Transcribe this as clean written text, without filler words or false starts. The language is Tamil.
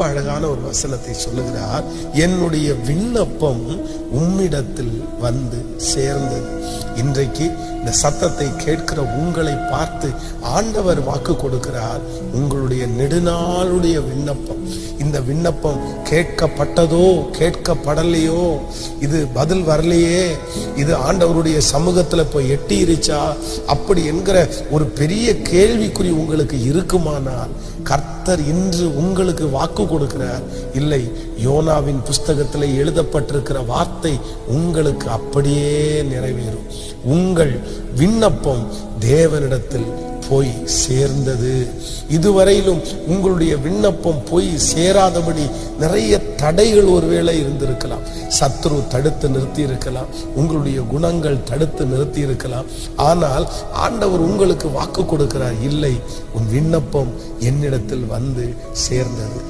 அழகான ஒரு வசனத்தை சொல்லுகிறார். என்னுடைய விண்ணப்பம் உம்மிடத்தில் வந்து சேர்ந்தது. இன்றைக்கு இந்த சத்தத்தை கேட்கிற உங்களை பார்த்து ஆண்டவர் வாக்கு கொடுக்கிறார். உங்களுடைய நெடுநாளுடைய விண்ணப்பம், இந்த விண்ணப்பம் கேட்கப்பட்டதோ கேட்கப்படலையோ, இது பதில் வரலையே, இது ஆண்டவருடைய சமூகத்துல போய் எட்டிருச்சா அப்படி என்கிற ஒரு பெரிய கேள்விக்குறி உங்களுக்கு இருக்குமானால் கர்த்தர் இன்று உங்களுக்கு வாக்கு கொடுக்கிறார். இல்லை, யோனாவின் புஸ்தகத்தில் எழுதப்பட்டிருக்கிற வார்த்தை உங்களுக்கு அப்படியே நிறைவேறும். உங்கள் விண்ணப்பம் தேவனிடத்தில் போய் சேர்ந்தது. இதுவரையிலும் உங்களுடைய விண்ணப்பம் போய் சேராதபடி நிறைய தடைகள் ஒருவேளை இருந்திருக்கலாம். சத்ரு தடுத்து நிறுத்தி இருக்கலாம், உங்களுடைய குணங்கள் தடுத்து நிறுத்தி இருக்கலாம். ஆனால் ஆண்டவர் உங்களுக்கு வாக்கு கொடுக்கிறார், இல்லை, உன் விண்ணப்பம் என்னிடத்தில் வந்து சேர்ந்தது.